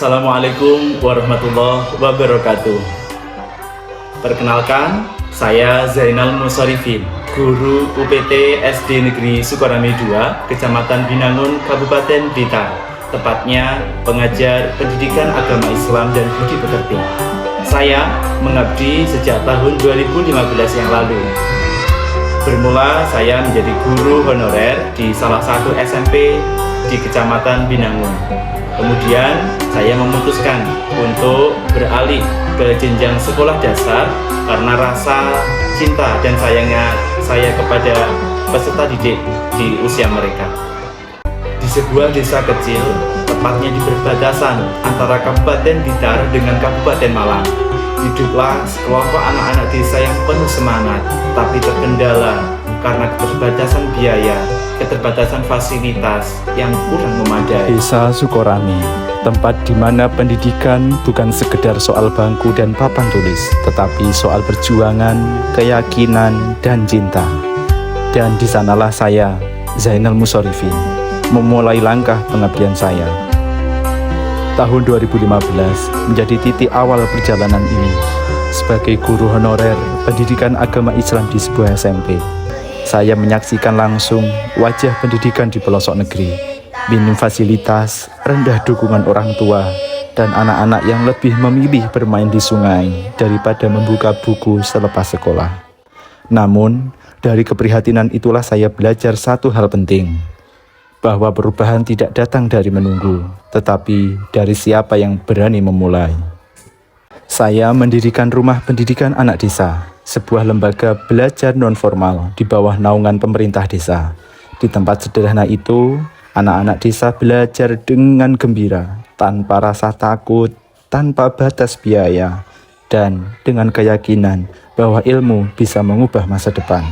Assalamualaikum warahmatullahi wabarakatuh. Perkenalkan, saya Zainal Musarifin, guru UPT SD Negeri Sukarami 2, Kecamatan Binangun, Kabupaten Blitar. Tepatnya pengajar pendidikan agama Islam dan budi pekerti. Saya mengabdi sejak tahun 2015 yang lalu. Bermula saya menjadi guru honorer di salah satu SMP di Kecamatan Binangun. Kemudian saya memutuskan untuk beralih ke jenjang sekolah dasar karena rasa cinta dan sayangnya saya kepada peserta didik di usia mereka. Di sebuah desa kecil, tepatnya di perbatasan antara Kabupaten Blitar dengan Kabupaten Malang, hiduplah sekelompok anak-anak desa yang penuh semangat, tapi terkendala karena keterbatasan biaya, keterbatasan fasilitas yang kurang memadai. Desa Sukorami, tempat di mana pendidikan bukan sekedar soal bangku dan papan tulis, tetapi soal perjuangan, keyakinan, dan cinta. Dan di sanalah saya, Zainal Musarifin, memulai langkah pengabdian saya. Tahun 2015 menjadi titik awal perjalanan ini sebagai guru honorer pendidikan agama Islam di sebuah SMP. Saya menyaksikan langsung wajah pendidikan di pelosok negeri, minim fasilitas, rendah dukungan orang tua, dan anak-anak yang lebih memilih bermain di sungai daripada membuka buku selepas sekolah. Namun, dari keprihatinan itulah saya belajar satu hal penting, bahwa perubahan tidak datang dari menunggu, tetapi dari siapa yang berani memulai. Saya mendirikan Rumah Pendidikan Anak Desa, sebuah lembaga belajar non-formal di bawah naungan pemerintah desa. Di tempat sederhana itu, anak-anak desa belajar dengan gembira, tanpa rasa takut, tanpa batas biaya, dan dengan keyakinan bahwa ilmu bisa mengubah masa depan.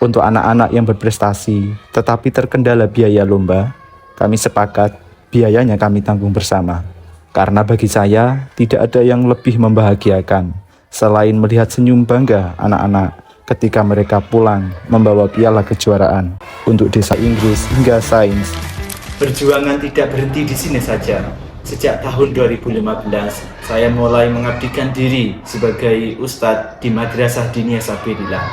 Untuk anak-anak yang berprestasi, tetapi terkendala biaya lomba, kami sepakat biayanya kami tanggung bersama. Karena bagi saya, tidak ada yang lebih membahagiakan selain melihat senyum bangga anak-anak ketika mereka pulang membawa piala kejuaraan untuk desa Inggris hingga sains. Perjuangan tidak berhenti di sini saja. Sejak tahun 2015, saya mulai mengabdikan diri sebagai ustadz di Madrasah Diniyah Sabilillah.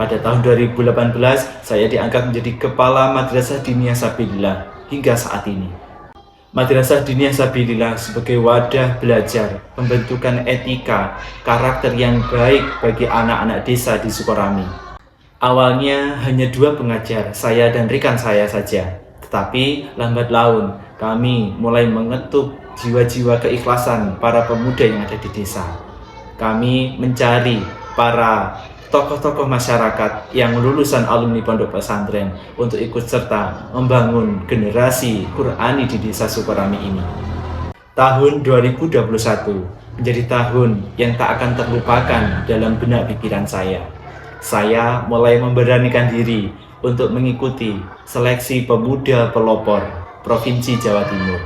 Pada tahun 2018, saya diangkat menjadi Kepala Madrasah Diniyah Sabilillah hingga saat ini. Madrasah Diniyah Sabilillah sebagai wadah belajar, pembentukan etika, karakter yang baik bagi anak-anak desa di Sukorami. Awalnya hanya 2 pengajar, saya dan rekan saya saja. Tetapi lambat laun kami mulai mengetuk jiwa-jiwa keikhlasan para pemuda yang ada di desa. Kami mencari para tokoh-tokoh masyarakat yang lulusan alumni pondok pesantren untuk ikut serta membangun generasi Qurani di desa Sukorami ini. Tahun 2021 menjadi tahun yang tak akan terlupakan dalam benak pikiran saya. Saya mulai memberanikan diri untuk mengikuti seleksi pemuda pelopor Provinsi Jawa Timur.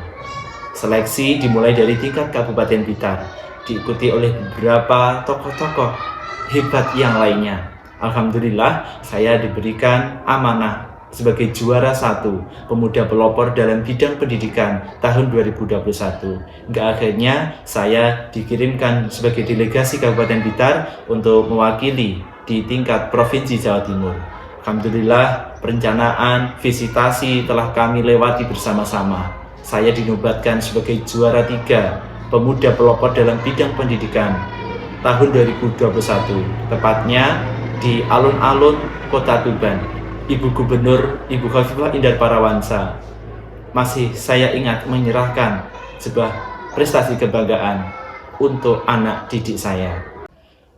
Seleksi dimulai dari tingkat Kabupaten Blitar, diikuti oleh beberapa tokoh-tokoh hebat yang lainnya. Alhamdulillah, saya diberikan amanah sebagai juara 1 pemuda pelopor dalam bidang pendidikan tahun 2021. Hingga akhirnya saya dikirimkan sebagai delegasi Kabupaten Blitar untuk mewakili di tingkat Provinsi Jawa Timur. Alhamdulillah, perencanaan visitasi telah kami lewati bersama-sama. Saya dinobatkan sebagai juara 3 pemuda pelopor dalam bidang pendidikan tahun 2021, tepatnya di alun-alun Kota Tuban. Ibu Gubernur, Ibu Khofifah Indar Parawansa, masih saya ingat menyerahkan sebuah prestasi kebanggaan untuk anak didik saya.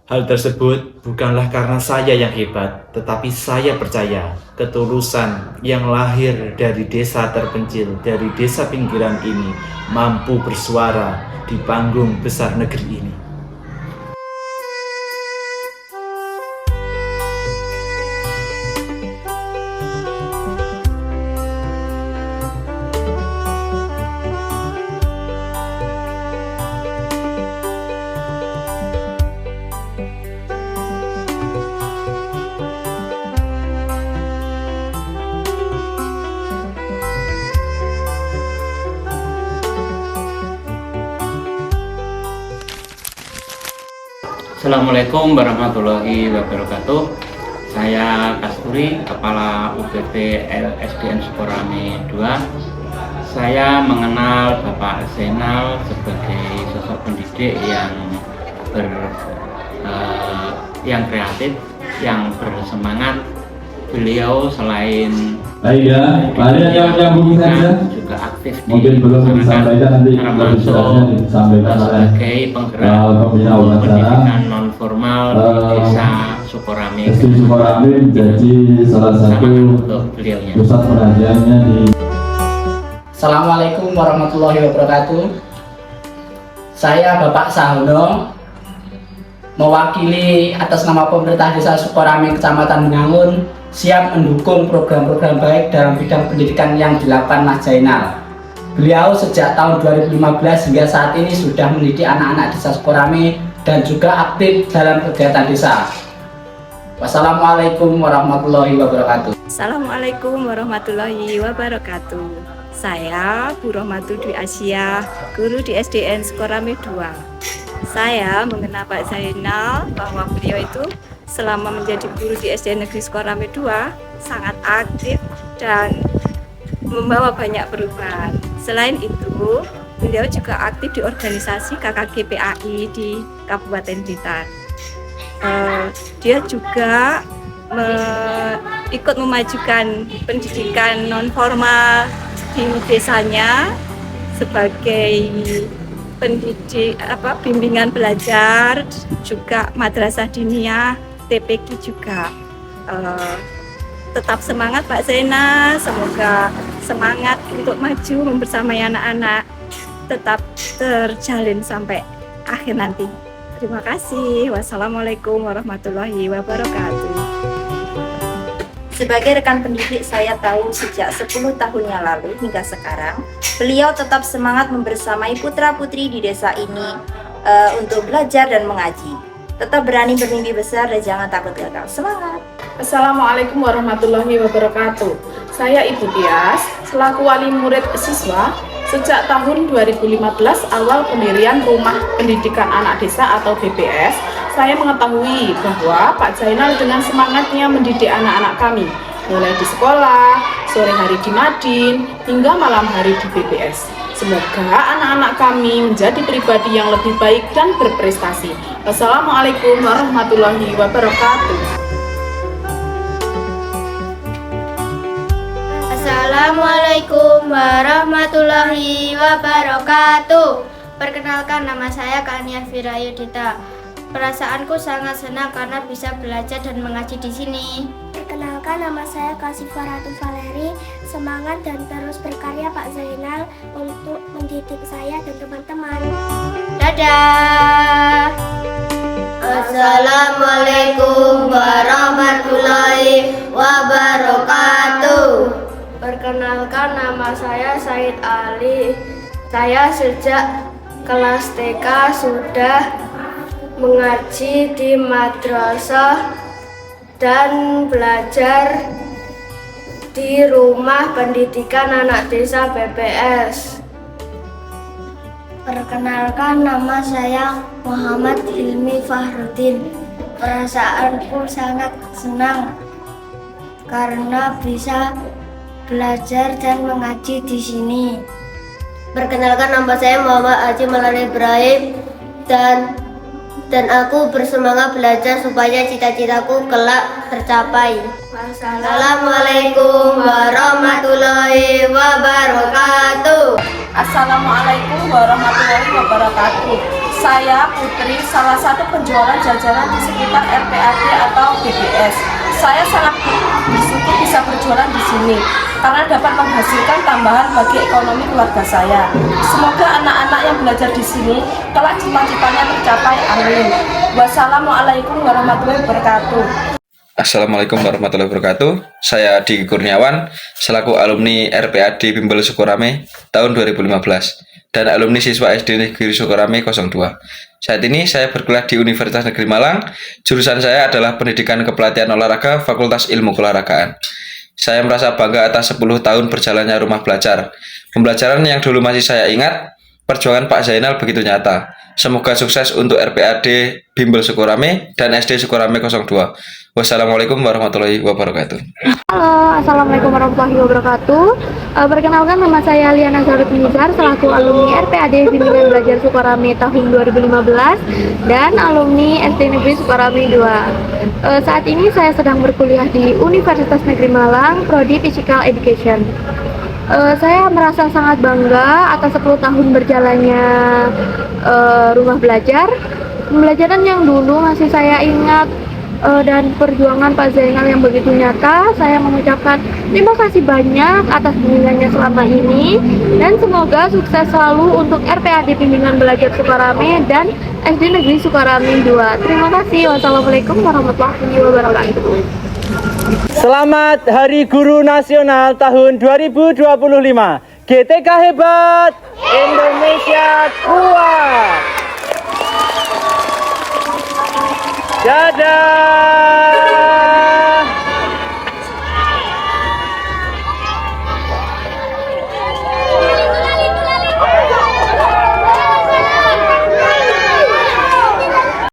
Hal tersebut bukanlah karena saya yang hebat, tetapi saya percaya ketulusan yang lahir dari desa terpencil, dari desa pinggiran ini mampu bersuara di panggung besar negeri ini. Assalamualaikum warahmatullahi wabarakatuh. Saya Kasturi, Kepala UPP LSDN Sukorame 2. Saya mengenal Bapak Zainal sebagai sosok pendidik yang kreatif, yang bersemangat. Beliau selain juga aktif di masyarakat, termasuk sebagai penggerak pendidikan non formal di desa Sukorame. Menjadi salah satu pusat perhatiannya di. Assalamualaikum warahmatullahi wabarakatuh. Saya Bapak Sahono, mewakili atas nama pemerintah desa Sukorame Kecamatan Bengangun, siap mendukung program-program baik dalam bidang pendidikan yang dilakukan Mas Zainal. Beliau sejak tahun 2015 hingga saat ini sudah mendidik anak-anak desa Sukorame dan juga aktif dalam kegiatan desa. Wassalamualaikum warahmatullahi wabarakatuh. Assalamualaikum warahmatullahi wabarakatuh. Saya Bu Rohmatu Dwi Asia, guru di SDN Sukorame 2. Saya mengenal Pak Zainal bahwa beliau itu selama menjadi guru di SDN Negeri Sukorame 2 sangat aktif dan membawa banyak perubahan. Selain itu, beliau juga aktif di organisasi KKGPAI di Kabupaten Blitar. Dia juga ikut memajukan pendidikan non formal di desanya sebagai bimbingan belajar, juga madrasah diniyah, TPQ juga. Tetap semangat Pak Zainal, semoga semangat untuk maju membersamai anak-anak tetap terjalin sampai akhir nanti. Terima kasih. Wassalamualaikum warahmatullahi wabarakatuh. Sebagai rekan pendidik, saya tahu sejak 10 tahun yang lalu hingga sekarang, beliau tetap semangat membersamai putra-putri di desa ini untuk belajar dan mengaji. Tetap berani bermimpi besar dan jangan takut gagal. Semangat! Assalamualaikum warahmatullahi wabarakatuh. Saya Ibu Tias, selaku wali murid siswa. Sejak tahun 2015 awal pendirian Rumah Pendidikan Anak Desa atau BPS, saya mengetahui bahwa Pak Zainal dengan semangatnya mendidik anak-anak kami, mulai di sekolah, sore hari di Madin, hingga malam hari di BPS. Semoga anak-anak kami menjadi pribadi yang lebih baik dan berprestasi. Wassalamualaikum warahmatullahi wabarakatuh. Assalamualaikum warahmatullahi wabarakatuh. Perkenalkan, nama saya Kania Firayudita. Perasaanku sangat senang karena bisa belajar dan mengaji di sini. Perkenalkan, nama saya Kasifah Ratu Valeri. Semangat dan terus berkarya Pak Zainal untuk mendidik saya dan teman-teman. Dadah. Assalamualaikum warahmatullahi wabarakatuh. Perkenalkan, nama saya Said Ali. Saya sejak kelas TK sudah mengaji di madrasah dan belajar di Rumah Pendidikan Anak Desa BPS. Perkenalkan, nama saya Muhammad Hilmi Fahrudin. Perasaanku sangat senang karena bisa belajar dan mengaji di sini. Perkenalkan, nama saya Muhammad Haji Malari Ibrahim dan aku bersemangat belajar supaya cita-citaku kelak tercapai. Assalamualaikum warahmatullahi wabarakatuh. Assalamualaikum warahmatullahi wabarakatuh. Saya Putri, salah satu penjualan jajanan di sekitar RPAD atau BBS. Saya sangat bersyukur bisa berjualan di sini karena dapat menghasilkan tambahan bagi ekonomi keluarga saya. Semoga anak-anak yang belajar di sini kelak cita-citanya tercapai. Amin. Wassalamualaikum warahmatullahi wabarakatuh. Assalamualaikum warahmatullahi wabarakatuh. Saya Adi Kurniawan, selaku alumni RPAD Bimbel Sukorame tahun 2015 dan alumni siswa SD Negeri Sukorame 02. Saat ini saya berkuliah di Universitas Negeri Malang. Jurusan saya adalah Pendidikan Kepelatihan Olahraga Fakultas Ilmu Keolahragaan. Saya merasa bangga atas 10 tahun berjalannya rumah belajar. Pembelajaran yang dulu masih saya ingat, perjuangan Pak Zainal begitu nyata. Semoga sukses untuk RPAD Bimbel Sukorame dan SD Sukorame 02. Wassalamualaikum warahmatullahi wabarakatuh. Halo, Assalamualaikum warahmatullahi wabarakatuh. Perkenalkan, nama saya Liana Zarut Nizar selaku alumni RPAD Bimbingan Belajar Sukorame tahun 2015 dan alumni SD Negeri Sukorame 2. Saat ini saya sedang berkuliah di Universitas Negeri Malang, Prodi Physical Education. Saya merasa sangat bangga atas 10 tahun berjalannya rumah belajar. Pembelajaran yang dulu masih saya ingat dan perjuangan Pak Zainal yang begitu nyata. Saya mengucapkan terima kasih banyak atas bimbingannya selama ini dan semoga sukses selalu untuk RPAD Bimbingan Belajar Sukorame dan SD Negeri Sukorame 2. Terima kasih. Wassalamualaikum warahmatullahi wabarakatuh. Selamat Hari Guru Nasional tahun 2025. GTK hebat, Indonesia kuat. Dadah.